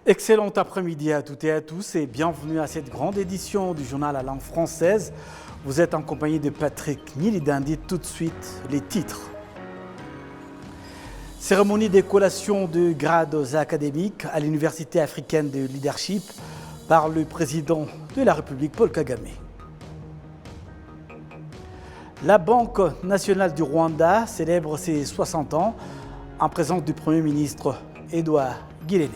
Excellent après-midi à toutes et à tous et bienvenue à cette grande édition du journal à langue française. Vous êtes en compagnie de Patrick Milidandi. Tout de suite, les titres. Cérémonie de collation de grades académiques à l'Université africaine de leadership par le président de la République, Paul Kagame. La Banque nationale du Rwanda célèbre ses 60 ans en présence du Premier ministre Edouard Ngirente.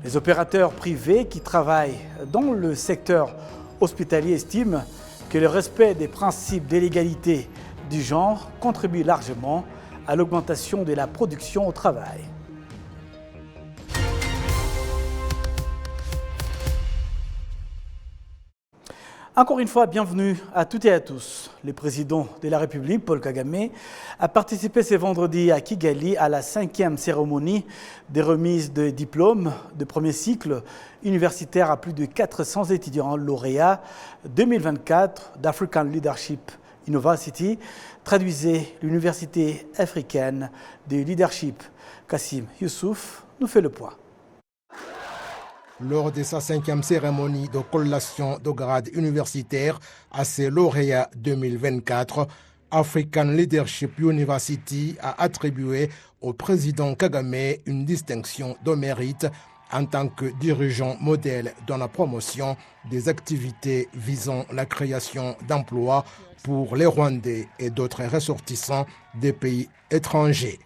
Les opérateurs privés qui travaillent dans le secteur hospitalier estiment que le respect des principes de l'égalité du genre contribue largement à l'augmentation de la production au travail. Encore une fois, bienvenue à toutes et à tous. Le président de la République, Paul Kagame, a participé ce vendredi à Kigali à la 5e cérémonie de remise de diplômes de premier cycle universitaire à plus de 400 étudiants lauréats 2024 d'African Leadership University, traduisait l'Université africaine de leadership. Kassim Youssouf nous fait le point. Lors de sa 5e cérémonie de collation de grade universitaire à ses lauréats 2024, African Leadership University a attribué au président Kagame une distinction de mérite en tant que dirigeant modèle dans la promotion des activités visant la création d'emplois pour les Rwandais et d'autres ressortissants des pays étrangers.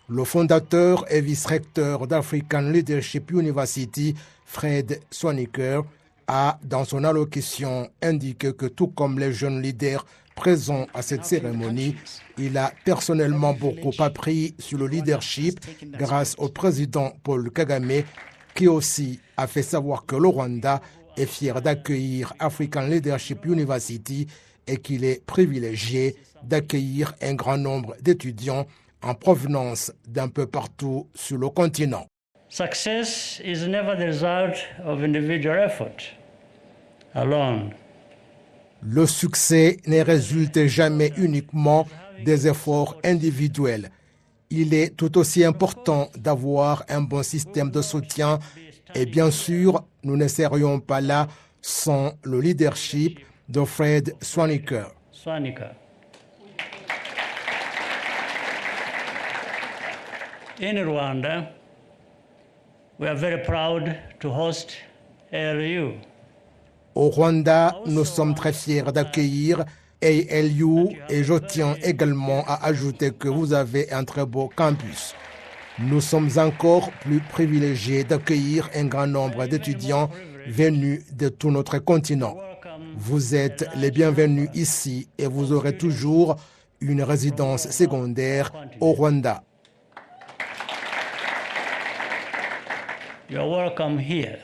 Le fondateur et vice-recteur d'African Leadership University, Fred Swaniker, a, dans son allocution, indiqué que tout comme les jeunes leaders présents à cette cérémonie, il a personnellement beaucoup appris sur le leadership grâce au président Paul Kagame, qui aussi a fait savoir que le Rwanda est fier d'accueillir African Leadership University et qu'il est privilégié d'accueillir un grand nombre d'étudiants en provenance d'un peu partout sur le continent. Success is never the result of individual effort alone. Le succès ne résulte jamais uniquement des efforts individuels. Il est tout aussi important d'avoir un bon système de soutien et bien sûr, nous ne serions pas là sans le leadership de Fred Swaniker. In Rwanda, we are very proud to host ALU. Au Rwanda, nous sommes très fiers d'accueillir ALU et je tiens également à ajouter que vous avez un très beau campus. Nous sommes encore plus privilégiés d'accueillir un grand nombre d'étudiants venus de tout notre continent. Vous êtes les bienvenus ici et vous aurez toujours une résidence secondaire au Rwanda. You are welcome here,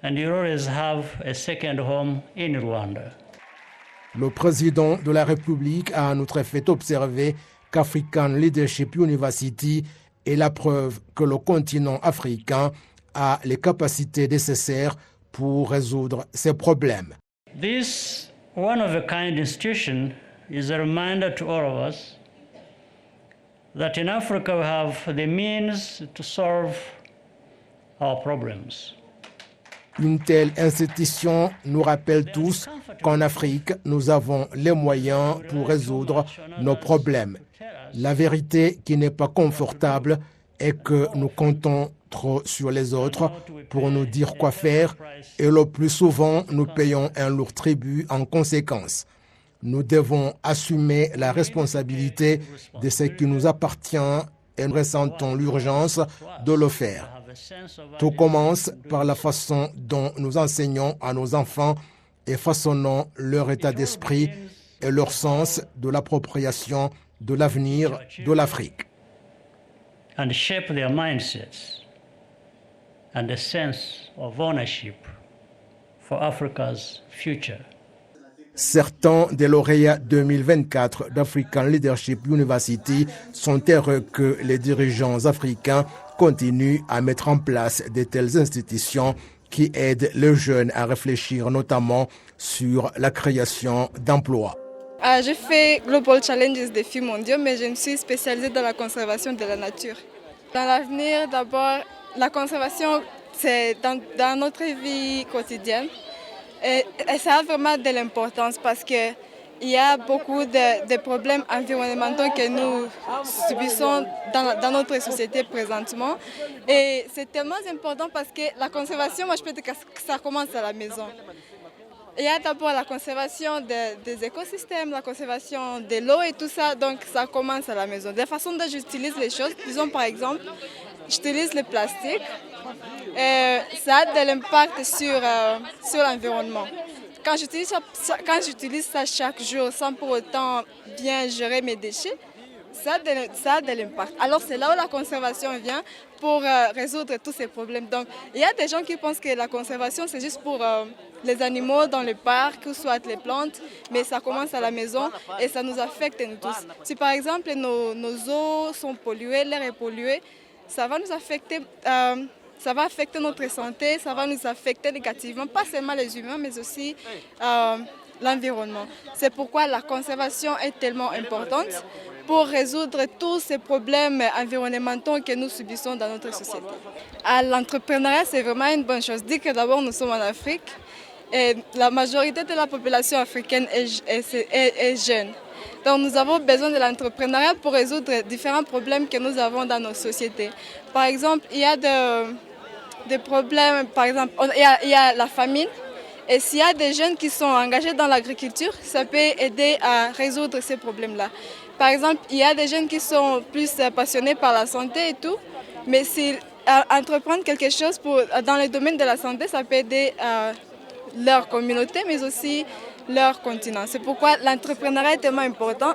and you always have a second home in Rwanda. Le président de la République a en outre fait observer qu'African Leadership University est la preuve que le continent africain a les capacités nécessaires pour résoudre ses problèmes. This one-of-a-kind institution is a reminder to all of us that in Africa we have the means to solve our problems. Une telle institution nous rappelle tous qu'en Afrique, nous avons les moyens pour résoudre nos problèmes. La vérité qui n'est pas confortable est que nous comptons trop sur les autres pour nous dire quoi faire et le plus souvent, nous payons un lourd tribut en conséquence. Nous devons assumer la responsabilité de ce qui nous appartient et nous ressentons l'urgence de le faire. Tout commence par la façon dont nous enseignons à nos enfants et façonnons leur état d'esprit et leur sens de l'appropriation de l'avenir de l'Afrique. And shape their mindsets and a sense of ownership for Africa's future. Certains des lauréats 2024 d'African Leadership University sont heureux que les dirigeants africains continuent à mettre en place de telles institutions qui aident les jeunes à réfléchir notamment sur la création d'emplois. J'ai fait Global Challenges défis mondiaux, mais je me suis spécialisée dans la conservation de la nature. Dans l'avenir, d'abord, la conservation, c'est dans notre vie quotidienne. Et ça a vraiment de l'importance parce qu'il y a beaucoup de problèmes environnementaux que nous subissons dans notre société présentement. Et c'est tellement important parce que la conservation, moi je peux dire que ça commence à la maison. Il y a d'abord la conservation des écosystèmes, la conservation de l'eau et tout ça, donc ça commence à la maison. De la façon dont j'utilise les choses, disons par exemple, j'utilise le plastique, et ça a de l'impact sur l'environnement. Quand j'utilise ça chaque jour sans pour autant bien gérer mes déchets, ça a de l'impact. Alors c'est là où la conservation vient pour résoudre tous ces problèmes. Donc il y a des gens qui pensent que la conservation c'est juste pour les animaux dans le parc ou soit les plantes, mais ça commence à la maison et ça nous affecte nous tous. Si par exemple nos eaux sont polluées, l'air est pollué, ça va nous affecter. Ça va affecter notre santé, ça va nous affecter négativement, pas seulement les humains, mais aussi l'environnement. C'est pourquoi la conservation est tellement importante pour résoudre tous ces problèmes environnementaux que nous subissons dans notre société. L'entrepreneuriat, c'est vraiment une bonne chose. Dit que d'abord, nous sommes en Afrique et la majorité de la population africaine est jeune. Donc nous avons besoin de l'entrepreneuriat pour résoudre différents problèmes que nous avons dans nos sociétés. Par exemple, il y a des problèmes, par exemple, il y a la famine. Et s'il y a des jeunes qui sont engagés dans l'agriculture, ça peut aider à résoudre ces problèmes-là. Par exemple, il y a des jeunes qui sont plus passionnés par la santé et tout, mais s'ils entreprennent quelque chose dans le domaine de la santé, ça peut aider leur communauté, mais aussi leur continent. C'est pourquoi l'entrepreneuriat est tellement important.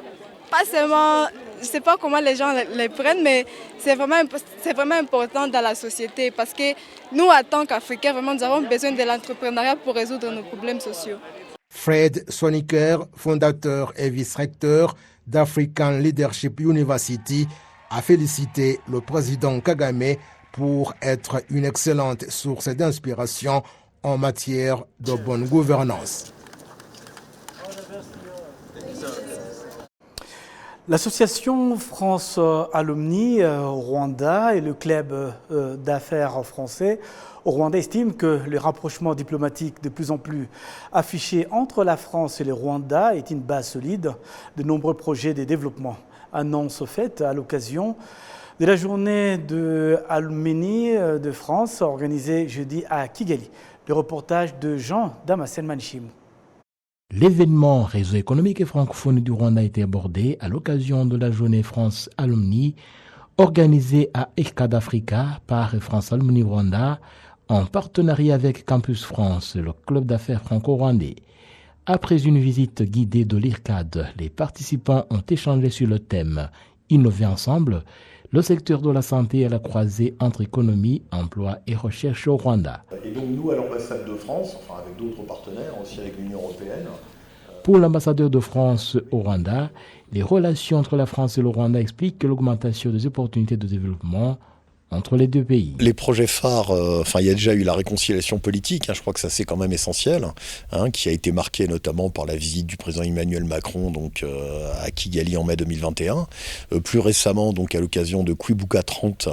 Pas seulement, je ne sais pas comment les gens les prennent, mais c'est vraiment important dans la société parce que nous, en tant qu'Africains, vraiment, nous avons besoin de l'entrepreneuriat pour résoudre nos problèmes sociaux. Fred Swaniker, fondateur et vice-recteur d'African Leadership University, a félicité le président Kagame pour être une excellente source d'inspiration en matière de bonne gouvernance. L'association France Alumni au Rwanda et le club d'affaires français au Rwanda estiment que le rapprochement diplomatique de plus en plus affiché entre la France et le Rwanda est une base solide de nombreux projets de développement. Annonce faite à l'occasion de la journée de Alumni de France organisée jeudi à Kigali. Le reportage de Jean Damascène Manchim. L'événement Réseau économique et francophone du Rwanda a été abordé à l'occasion de la journée France Alumni organisée à ECAD Africa par France Alumni Rwanda en partenariat avec Campus France, le club d'affaires franco-rwandais. Après une visite guidée de l'IRCAD, les participants ont échangé sur le thème « Innover ensemble », le secteur de la santé à la croisée entre économie, emploi et recherche au Rwanda. Et donc nous, à l'ambassade de France, enfin avec d'autres partenaires, aussi avec l'Union européenne. Pour l'ambassadeur de France au Rwanda, les relations entre la France et le Rwanda expliquent l'augmentation des opportunités de développement entre les deux pays. Les projets phares, il y a déjà eu la réconciliation politique, je crois que ça c'est quand même essentiel, qui a été marqué notamment par la visite du président Emmanuel Macron donc, à Kigali en mai 2021. Plus récemment, donc à l'occasion de Kwibuka 30,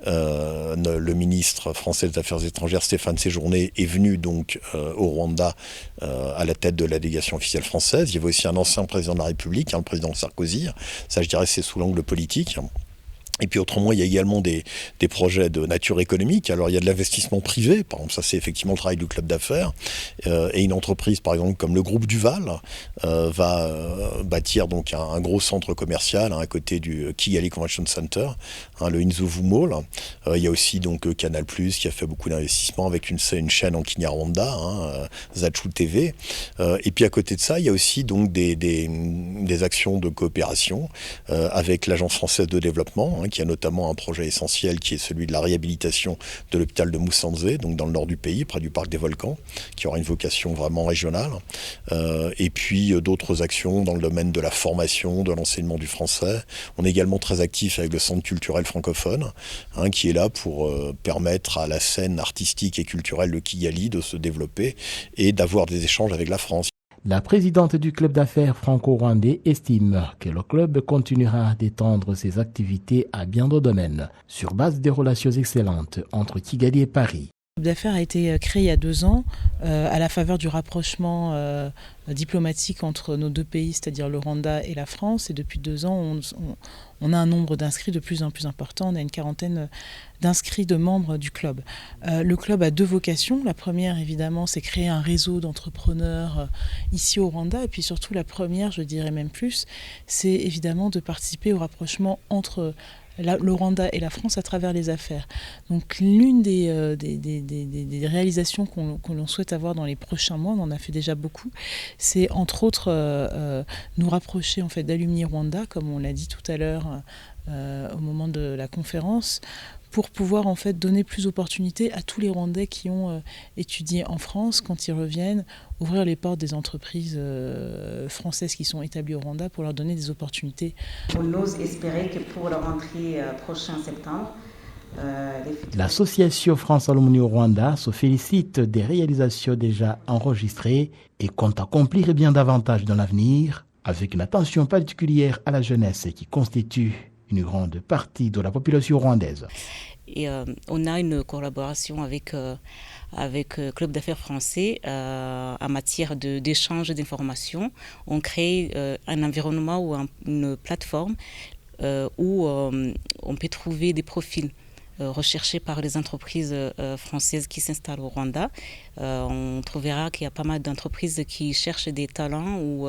le ministre français des Affaires étrangères Stéphane Séjourné est venu donc au Rwanda à la tête de la délégation officielle française. Il y avait aussi un ancien président de la République, le président Sarkozy. Ça, je dirais, c'est sous l'angle politique. Et puis autrement, il y a également des projets de nature économique. Alors il y a de l'investissement privé, par exemple, ça c'est effectivement le travail du club d'affaires. Et une entreprise, par exemple, comme le groupe Duval, va bâtir donc un gros centre commercial à côté du Kigali Convention Center, le Inzovu Mall. Il y a aussi donc Canal+, qui a fait beaucoup d'investissements avec une chaîne en Kinyarwanda, Zachu TV. Et puis à côté de ça, il y a aussi donc des actions de coopération avec l'Agence française de développement, qui a notamment un projet essentiel qui est celui de la réhabilitation de l'hôpital de Musanze, donc dans le nord du pays, près du parc des volcans, qui aura une vocation vraiment régionale. Et puis d'autres actions dans le domaine de la formation, de l'enseignement du français. On est également très actif avec le Centre culturel francophone, qui est là pour permettre à la scène artistique et culturelle de Kigali de se développer et d'avoir des échanges avec la France. La présidente du club d'affaires franco-rwandais estime que le club continuera d'étendre ses activités à bien d'autres domaines, sur base des relations excellentes entre Kigali et Paris. Le club d'affaires a été créé il y a 2 ans à la faveur du rapprochement diplomatique entre nos deux pays, c'est-à-dire le Rwanda et la France. Et depuis 2 ans, on a un nombre d'inscrits de plus en plus important. On a une quarantaine d'inscrits de membres du club. Le club a 2 vocations. La première, évidemment, c'est créer un réseau d'entrepreneurs ici au Rwanda. Et puis surtout, la première, je dirais même plus, c'est évidemment de participer au rapprochement entre le Rwanda et la France à travers les affaires. Donc l'une des réalisations qu'on l'on souhaite avoir dans les prochains mois, on en a fait déjà beaucoup, c'est entre autres nous rapprocher en fait d'Alumni Rwanda, comme on l'a dit tout à l'heure au moment de la conférence, pour pouvoir en fait donner plus d'opportunités à tous les Rwandais qui ont étudié en France, quand ils reviennent, ouvrir les portes des entreprises françaises qui sont établies au Rwanda pour leur donner des opportunités. On ose espérer que pour la rentrée prochaine septembre, l'association France Alumni au Rwanda se félicite des réalisations déjà enregistrées et compte accomplir bien davantage dans l'avenir, avec une attention particulière à la jeunesse qui constitue une grande partie de la population rwandaise. Et on a une collaboration avec Club d'affaires français en matière d'échange d'informations. On crée un environnement ou une plateforme où on peut trouver des profils recherchés par les entreprises françaises qui s'installent au Rwanda. On trouvera qu'il y a pas mal d'entreprises qui cherchent des talents ou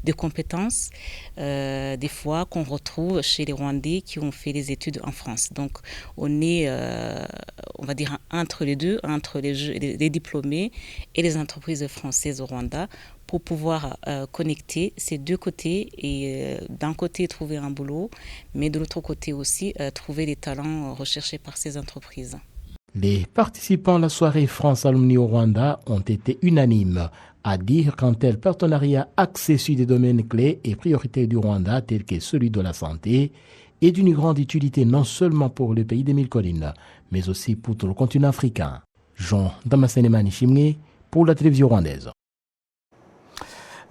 des compétences, des fois qu'on retrouve chez les Rwandais qui ont fait des études en France. Donc on est, on va dire, entre les deux, entre les diplômés et les entreprises françaises au Rwanda, pour pouvoir connecter ces deux côtés et d'un côté trouver un boulot, mais de l'autre côté aussi trouver les talents recherchés par ces entreprises. Les participants à la soirée France Alumni au Rwanda ont été unanimes à dire qu'un tel partenariat axé sur des domaines clés et prioritaires du Rwanda, tels que celui de la santé, est d'une grande utilité non seulement pour le pays des 1000 collines, mais aussi pour tout le continent africain. Jean Damasenemani Chimwe pour la télévision rwandaise.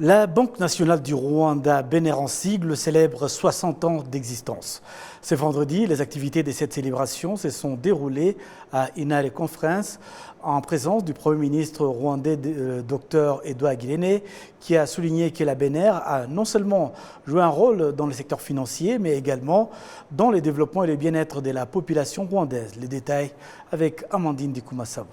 La Banque nationale du Rwanda, Bener en sigle, célèbre 60 ans d'existence. Ce vendredi, les activités de cette célébration se sont déroulées à Inale Conference en présence du Premier ministre rwandais, Dr Edouard Ngirente, qui a souligné que la Bener a non seulement joué un rôle dans le secteur financier, mais également dans le développement et le bien-être de la population rwandaise. Les détails avec Amandine Dikoumassabo.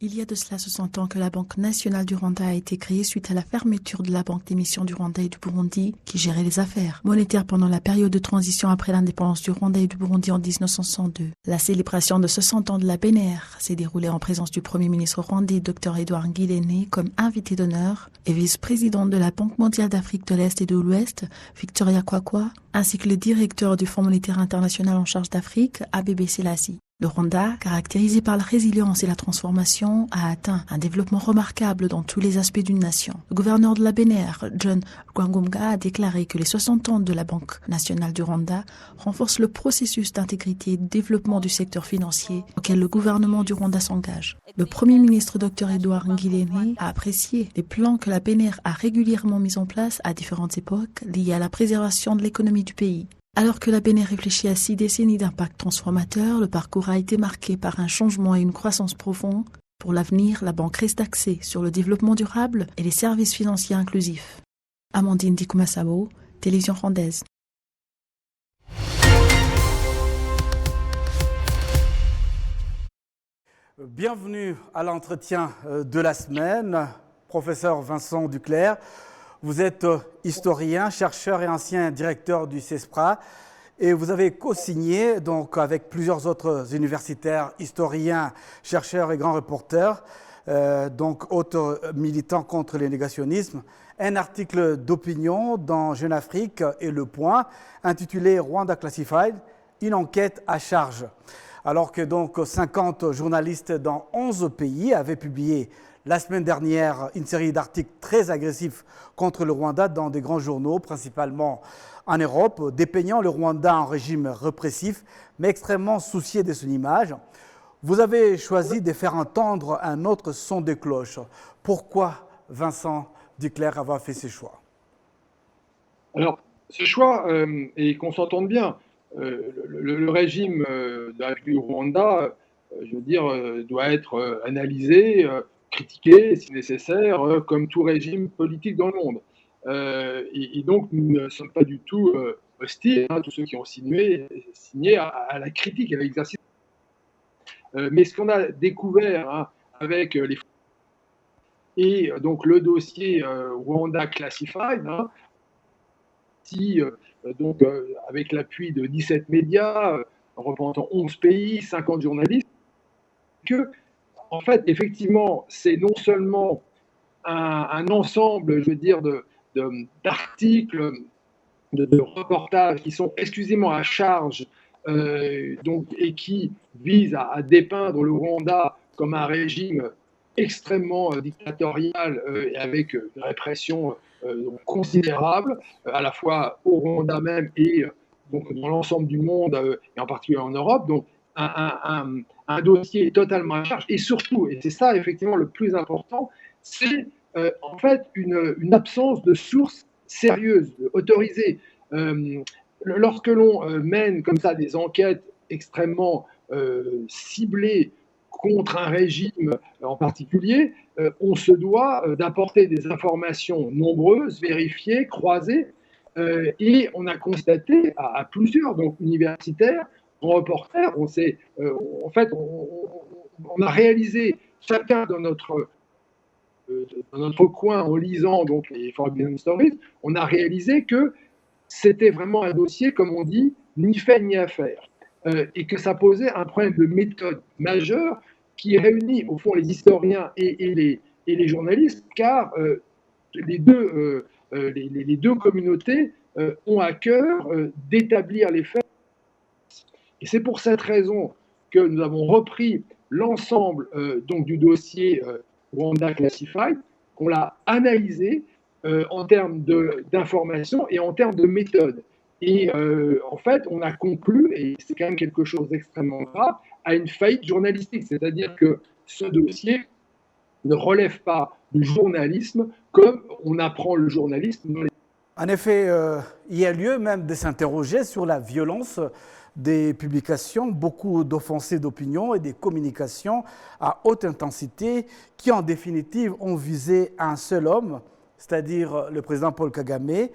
Il y a de cela 60 ans que la Banque nationale du Rwanda a été créée suite à la fermeture de la Banque d'émission du Rwanda et du Burundi qui gérait les affaires monétaires pendant la période de transition après l'indépendance du Rwanda et du Burundi en 1962. La célébration de 60 ans de la Bener s'est déroulée en présence du Premier ministre rwandais Dr Edouard Ngirente comme invité d'honneur et vice-présidente de la Banque mondiale d'Afrique de l'Est et de l'Ouest, Victoria Kwakwa, ainsi que le directeur du Fonds monétaire international en charge d'Afrique, Abebe Selassie. Le Rwanda, caractérisé par la résilience et la transformation, a atteint un développement remarquable dans tous les aspects d'une nation. Le gouverneur de la Bener, John Rwangombwa, a déclaré que les 60 ans de la Banque nationale du Rwanda renforcent le processus d'intégrité et de développement du secteur financier auquel le gouvernement du Rwanda s'engage. Le Premier ministre Dr Edouard Ngirente a apprécié les plans que la Bener a régulièrement mis en place à différentes époques liés à la préservation de l'économie du pays. Alors que la Bener réfléchit à 6 décennies d'impact transformateur, le parcours a été marqué par un changement et une croissance profonde. Pour l'avenir, la banque reste axée sur le développement durable et les services financiers inclusifs. Amandine Dikoumassabo, télévision rwandaise. Bienvenue à l'entretien de la semaine, professeur Vincent Duclerc. Vous êtes historien, chercheur et ancien directeur du CESPRA et vous avez co-signé donc, avec plusieurs autres universitaires, historiens, chercheurs et grands reporters, donc autres militants contre le négationnisme, un article d'opinion dans Jeune Afrique et Le Point intitulé « Rwanda Classified, une enquête à charge ». Alors que donc 50 journalistes dans 11 pays avaient publié la semaine dernière une série d'articles très agressifs contre le Rwanda dans des grands journaux, principalement en Europe, dépeignant le Rwanda en régime répressif, mais extrêmement soucié de son image. Vous avez choisi de faire entendre un autre son de cloche. Pourquoi, Vincent déclare avoir fait ce choix? Alors, ce choix, et qu'on s'entende bien, le régime de la République du Rwanda, je veux dire, doit être analysé, critiqué si nécessaire, comme tout régime politique dans le monde. Et donc, nous ne sommes pas du tout hostiles, hein, tous ceux qui ont signé à la critique, à l'exercice. Mais ce qu'on a découvert, hein, avec les et donc le dossier Rwanda Classified, hein, donc avec l'appui de 17 médias, représentant 11 pays, 50 journalistes, que, en fait, effectivement, c'est non seulement un ensemble, je veux dire, d'articles, de reportages qui sont exclusivement à charge, donc, et qui visent à dépeindre le Rwanda comme un régime extrêmement dictatorial et avec une répression considérable, à la fois au Rwanda même et donc dans l'ensemble du monde, et en particulier en Europe. Donc, un dossier totalement à charge. Et surtout, et c'est ça effectivement le plus important, c'est en fait une absence de sources sérieuses, autorisées. Lorsque l'on mène comme ça des enquêtes extrêmement ciblées contre un régime en particulier, on se doit d'apporter des informations nombreuses, vérifiées, croisées, et on a constaté à plusieurs, donc universitaires, reporters, en fait, on a réalisé chacun dans notre coin en lisant donc les Forbidden Stories, on a réalisé que c'était vraiment un dossier, comme on dit, ni fait ni à faire, et que ça posait un problème de méthode majeur qui réunit au fond les historiens et les journalistes, car les deux communautés ont à cœur d'établir les faits. Et c'est pour cette raison que nous avons repris l'ensemble donc du dossier Rwanda Classified, qu'on l'a analysé en termes d'information et en termes de méthode. Et en fait, on a conclu, et c'est quand même quelque chose d'extrêmement grave, à une faillite journalistique. C'est-à-dire que ce dossier ne relève pas du journalisme comme on apprend le journalisme dans les... En effet, il y a lieu même de s'interroger sur la violence des publications, beaucoup d'offensés d'opinion et des communications à haute intensité qui, en définitive, ont visé un seul homme, c'est-à-dire le président Paul Kagame.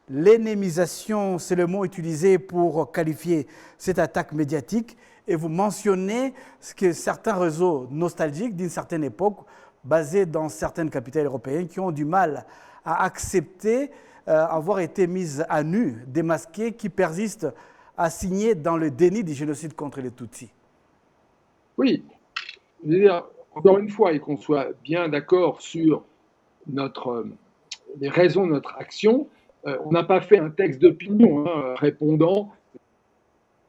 L'énémisation, c'est le mot utilisé pour qualifier cette attaque médiatique. Et vous mentionnez que certains réseaux nostalgiques d'une certaine époque, basés dans certaines capitales européennes, qui ont du mal à accepter avoir été mis à nu, démasqués, qui persistent à signer dans le déni du génocide contre les Tutsis. Oui, je veux dire, encore une fois, et qu'on soit bien d'accord sur les raisons de notre action, on n'a pas fait un texte d'opinion répondant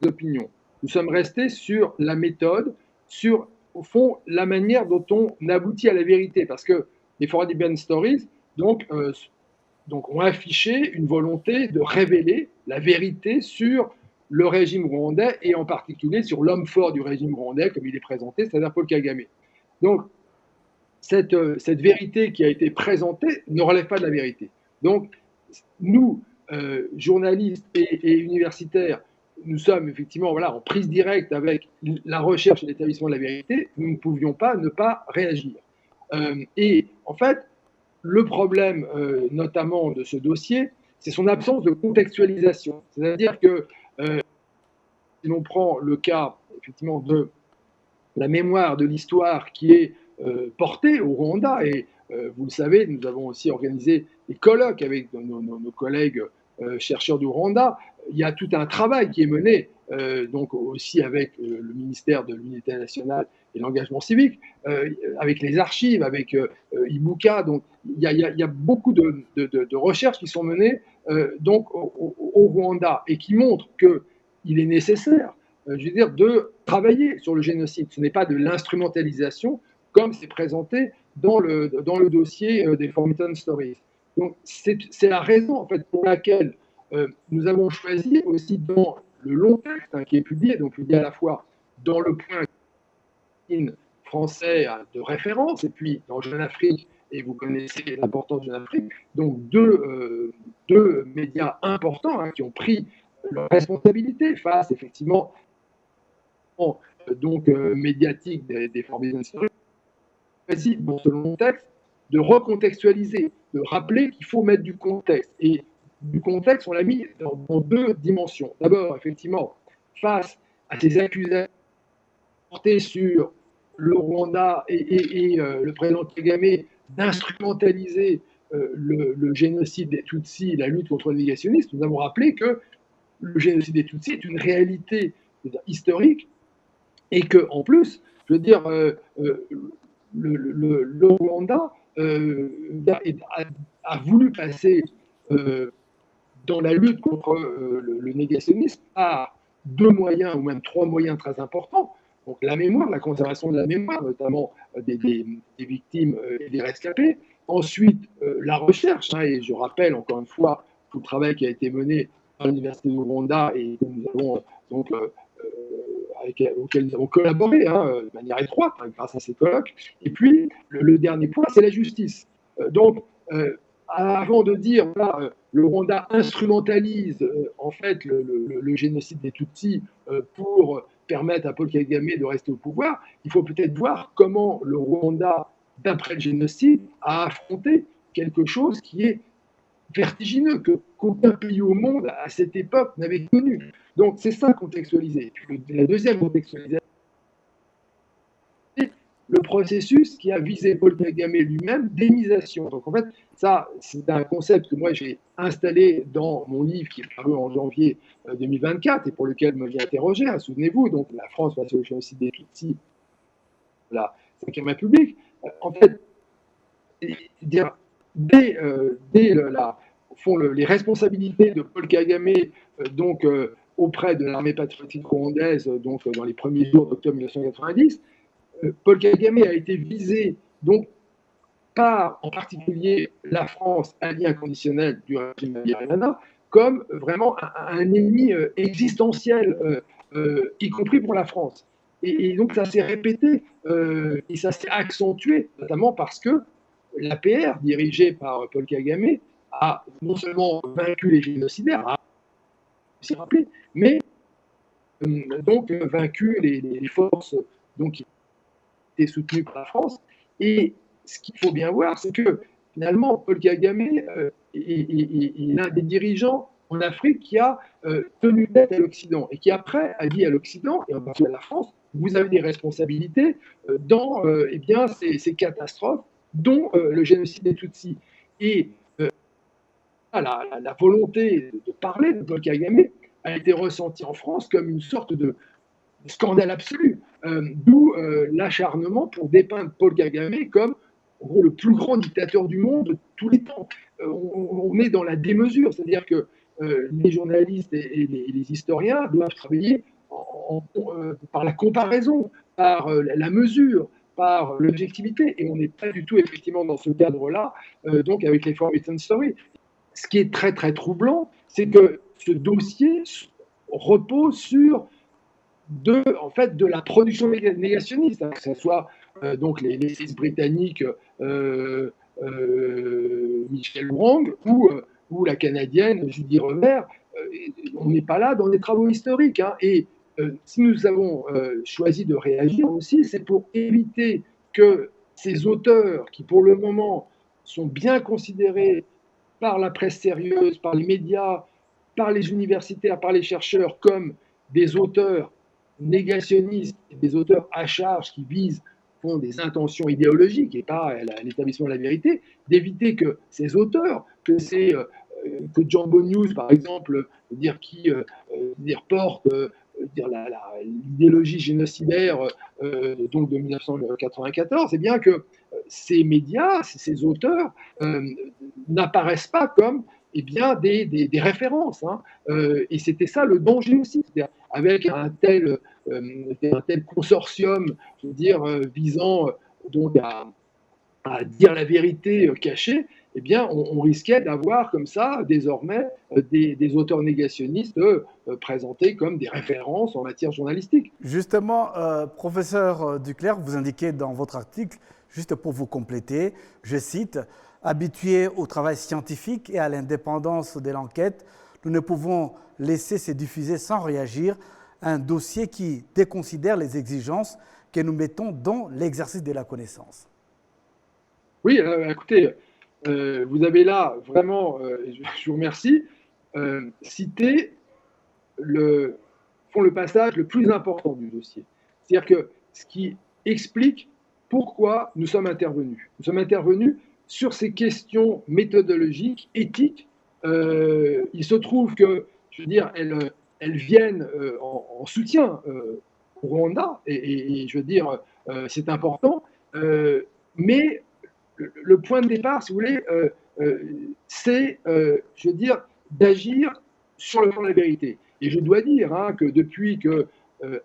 d'opinion. Nous sommes restés sur la méthode, sur, au fond, la manière dont on aboutit à la vérité. Parce que les Forbidden Stories, donc, ont affiché une volonté de révéler la vérité sur le régime rwandais et en particulier sur l'homme fort du régime rwandais, comme il est présenté, c'est-à-dire Paul Kagame. Donc, cette vérité qui a été présentée ne relève pas de la vérité. Donc, nous, journalistes et universitaires, nous sommes effectivement en prise directe avec la recherche et l'établissement de la vérité. Nous ne pouvions pas ne pas réagir. Et en fait, le problème notamment de ce dossier, c'est son absence de contextualisation. C'est-à-dire que si l'on prend le cas effectivement de la mémoire de l'histoire qui est portée au Rwanda, et vous le savez, nous avons aussi organisé des colloques avec nos collègues chercheurs du Rwanda. Il y a tout un travail qui est mené, donc aussi avec le ministère de l'Unité nationale et l'engagement civique, avec les archives, avec Ibuka. Donc il y a beaucoup de recherches qui sont menées donc au Rwanda et qui montrent qu'il est nécessaire, je veux dire, de travailler sur le génocide. Ce n'est pas de l'instrumentalisation comme c'est présenté dans le dossier des Forbidden Stories. Donc c'est la raison en fait pour laquelle nous avons choisi aussi dans le long texte qui est publié, donc publié à la fois dans le point français de référence et puis dans Jeune Afrique et vous connaissez l'importance de l'Afrique. Donc deux médias importants qui ont pris leurs responsabilités face effectivement médiatique des formations historiques, selon mon texte, de recontextualiser, de rappeler qu'il faut mettre du contexte. Et du contexte, on l'a mis dans deux dimensions. D'abord, effectivement, face à ces accusations portées sur le Rwanda et le président Kagame d'instrumentaliser le génocide des Tutsis, la lutte contre le négationnisme, nous avons rappelé que le génocide des Tutsis est une réalité historique et qu'en plus, je veux dire, le Rwanda a voulu passer dans la lutte contre le négationnisme par deux moyens, ou même trois moyens très importants. Donc la mémoire, la conservation de la mémoire, notamment des victimes et des rescapés. Ensuite, la recherche, et je rappelle encore une fois tout le travail qui a été mené par l'Université du Rwanda et que nous avons auquel nous avons collaboré de manière étroite grâce à ces colloques. Et puis, le dernier point, c'est la justice. Avant de dire le Rwanda instrumentalise en fait le génocide des Tutsis pour permettre à Paul Kagame de rester au pouvoir, il faut peut-être voir comment le Rwanda, d'après le génocide, a affronté quelque chose qui est vertigineux, qu'aucun pays au monde à cette époque n'avait connu. Donc c'est ça contextualiser. La deuxième contextualisation, c'est le processus qui a visé Paul Kagame lui-même d'émisation. Donc en fait, ça, c'est un concept que moi j'ai installé dans mon livre qui est paru en janvier 2024 et pour lequel je me viens interroger. Souvenez-vous, donc la France face au génocide des Tutsis, la Ve République. En fait, dès les responsabilités de Paul Kagame auprès de l'armée patriotique rwandaise dans les premiers jours d'octobre 1990, Paul Kagame a été visé par en particulier la France, alliée inconditionnelle du régime Habyarimana, comme vraiment un ennemi existentiel, y compris pour la France. Et donc ça s'est répété et ça s'est accentué, notamment parce que l'APR, dirigée par Paul Kagame, a non seulement vaincu les génocidaires, aussi rappelé, mais vaincu les forces qui étaient soutenues par la France. Et ce qu'il faut bien voir, c'est que finalement, Paul Kagame est l'un des dirigeants en Afrique qui a tenu tête à l'Occident et qui après a dit à l'Occident, et en particulier à la France, vous avez des responsabilités dans ces catastrophes, dont le génocide des Tutsis. Et la volonté de parler de Paul Kagame a été ressentie en France comme une sorte de scandale absolu, d'où l'acharnement pour dépeindre Paul Kagame comme en gros, le plus grand dictateur du monde de tous les temps. On est dans la démesure, c'est-à-dire que les journalistes et les historiens doivent travailler par la comparaison, par la mesure, par l'objectivité, et on n'est pas du tout effectivement dans ce cadre-là, avec les Forbidden Stories. Ce qui est très très troublant, c'est que ce dossier repose sur de la production négationniste, que ce soit les six britanniques Michel Wrang ou la canadienne Judy Remer. On n'est pas là dans des travaux historiques. Et si nous avons choisi de réagir aussi, c'est pour éviter que ces auteurs, qui pour le moment sont bien considérés par la presse sérieuse, par les médias, par les universitaires, par les chercheurs, comme des auteurs négationnistes, des auteurs à charge qui font des intentions idéologiques et pas l'établissement de la vérité, d'éviter que ces auteurs, que Jumbo News, par exemple, qui porte l'idéologie génocidaire de 1994, c'est bien que ces médias, ces auteurs n'apparaissent pas comme des références. Et c'était ça le danger aussi, c'est-à-dire avec un tel consortium, visant à dire la vérité cachée, eh bien, on risquait d'avoir comme ça, désormais, des auteurs négationnistes présentés comme des références en matière journalistique. Justement, professeur Duclercq, vous indiquez dans votre article, juste pour vous compléter, je cite, « Habitués au travail scientifique et à l'indépendance de l'enquête, nous ne pouvons laisser se diffuser sans réagir un dossier qui déconsidère les exigences que nous mettons dans l'exercice de la connaissance. » Oui, écoutez, vous avez là vraiment, je vous remercie, cité le passage le plus important du dossier. C'est-à-dire que ce qui explique pourquoi nous sommes intervenus. Nous sommes intervenus sur ces questions méthodologiques, éthiques. Il se trouve que, je veux dire, elles viennent en soutien au Rwanda, et je veux dire, c'est important, mais le point de départ, si vous voulez, c'est, je veux dire, d'agir sur le plan de la vérité. Et je dois dire que depuis que,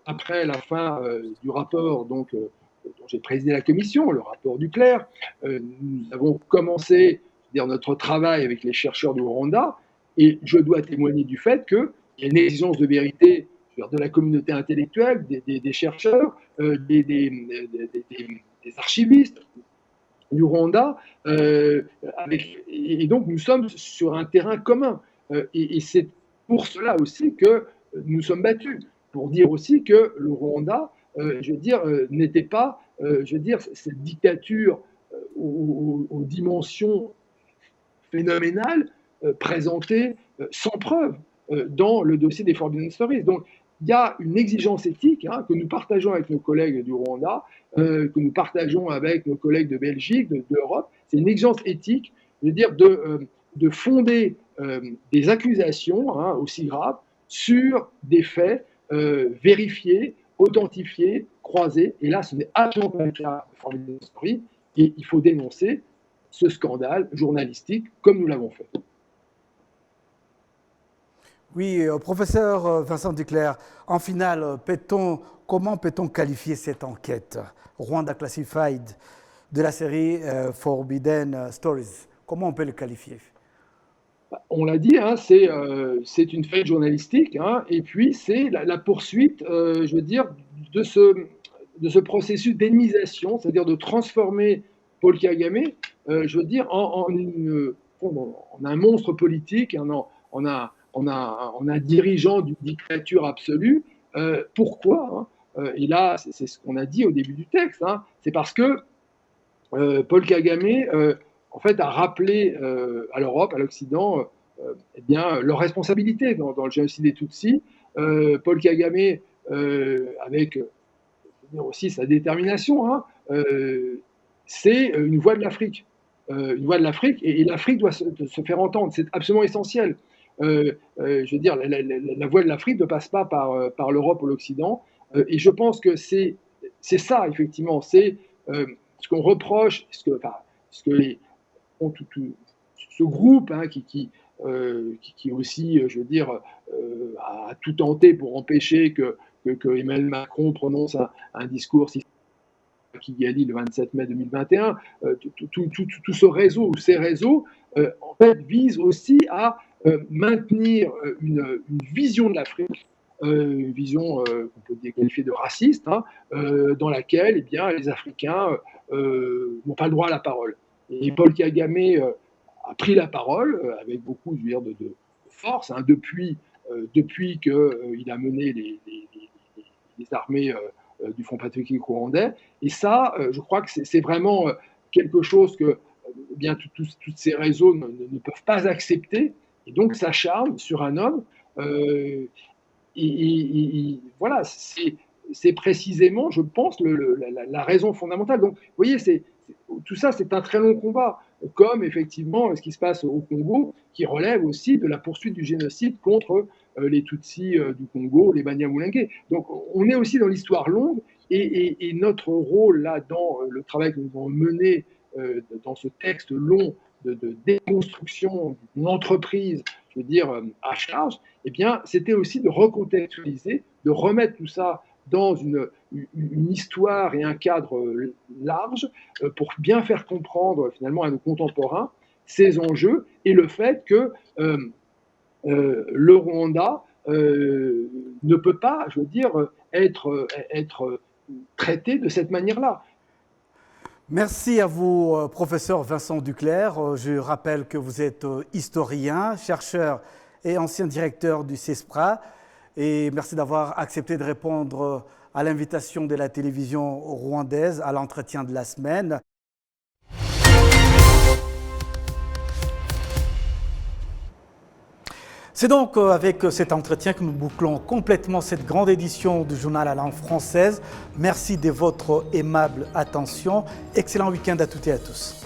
après la fin du rapport dont j'ai présidé la commission, le rapport Duclercq, nous avons commencé notre travail avec les chercheurs du Rwanda, et je dois témoigner du fait qu'il y a une exigence de vérité de la communauté intellectuelle, des chercheurs, des archivistes du Rwanda, et donc nous sommes sur un terrain commun. Et c'est pour cela aussi que nous sommes battus, pour dire aussi que le Rwanda, je veux dire, n'était pas, je veux dire, cette dictature aux dimensions phénoménales présentée sans preuve dans le dossier des Forbidden Stories. Donc, il y a une exigence éthique que nous partageons avec nos collègues du Rwanda, que nous partageons avec nos collègues de Belgique, d'Europe. C'est une exigence éthique, je veux dire, de fonder des accusations aussi graves sur des faits vérifiés, authentifiés, croisés. Et là, ce n'est absolument pas le cas de Forbidden Stories. Et il faut dénoncer ce scandale journalistique comme nous l'avons fait. Oui, professeur Vincent Duclercq, en finale, comment peut-on qualifier cette enquête Rwanda Classified de la série Forbidden Stories? Comment on peut le qualifier? On l'a dit, c'est une fête journalistique, et puis c'est la poursuite, je veux dire, de ce processus d'ennemisation, c'est-à-dire de transformer Paul Kagame, je veux dire, en un monstre politique, en un dirigeant d'une dictature absolue. Pourquoi Et là, c'est ce qu'on a dit au début du texte. C'est parce que Paul Kagame, en fait, a rappelé à l'Europe, à l'Occident, eh bien, leur responsabilité dans le génocide des Tutsis. Paul Kagame, avec aussi sa détermination, c'est une voix de l'Afrique. Une voix de l'Afrique, et l'Afrique doit se faire entendre. C'est absolument essentiel. Je veux dire, la voix de l'Afrique ne passe pas par l'Europe ou l'Occident. Et je pense que c'est ça, effectivement. C'est ce qu'on reproche, ce groupe qui aussi, je veux dire, a tout tenté pour empêcher que Emmanuel Macron prononce un discours à Kigali le 27 mai 2021. Tout ce réseau, ou ces réseaux, en fait, visent aussi à maintenir une vision de l'Afrique, une vision qu'on peut qualifier de raciste, dans laquelle, eh bien, les Africains n'ont pas le droit à la parole. Et Paul Kagame a pris la parole avec beaucoup, je veux dire, de force, depuis qu'il a mené les armées du Front patriotique rwandais. Et ça, je crois que c'est vraiment quelque chose que bien tous ces réseaux ne peuvent pas accepter. Et donc s'acharne sur un homme. Voilà, c'est précisément, je pense, la raison fondamentale. Donc, vous voyez, tout ça, c'est un très long combat, comme effectivement ce qui se passe au Congo, qui relève aussi de la poursuite du génocide contre les Tutsis du Congo, les Banyamulenge. Donc, on est aussi dans l'histoire longue, et notre rôle là, dans le travail que nous avons mené dans ce texte long de déconstruction d'une entreprise, je veux dire, à charge, eh bien, c'était aussi de recontextualiser, de remettre tout ça dans une histoire et un cadre large pour bien faire comprendre finalement à nos contemporains ces enjeux et le fait que le Rwanda ne peut pas, je veux dire, être traité de cette manière-là. Merci à vous, professeur Vincent Duclerc. Je rappelle que vous êtes historien, chercheur et ancien directeur du CESPRA. Et merci d'avoir accepté de répondre à l'invitation de la télévision rwandaise à l'entretien de la semaine. C'est donc avec cet entretien que nous bouclons complètement cette grande édition du journal à langue française. Merci de votre aimable attention. Excellent week-end à toutes et à tous.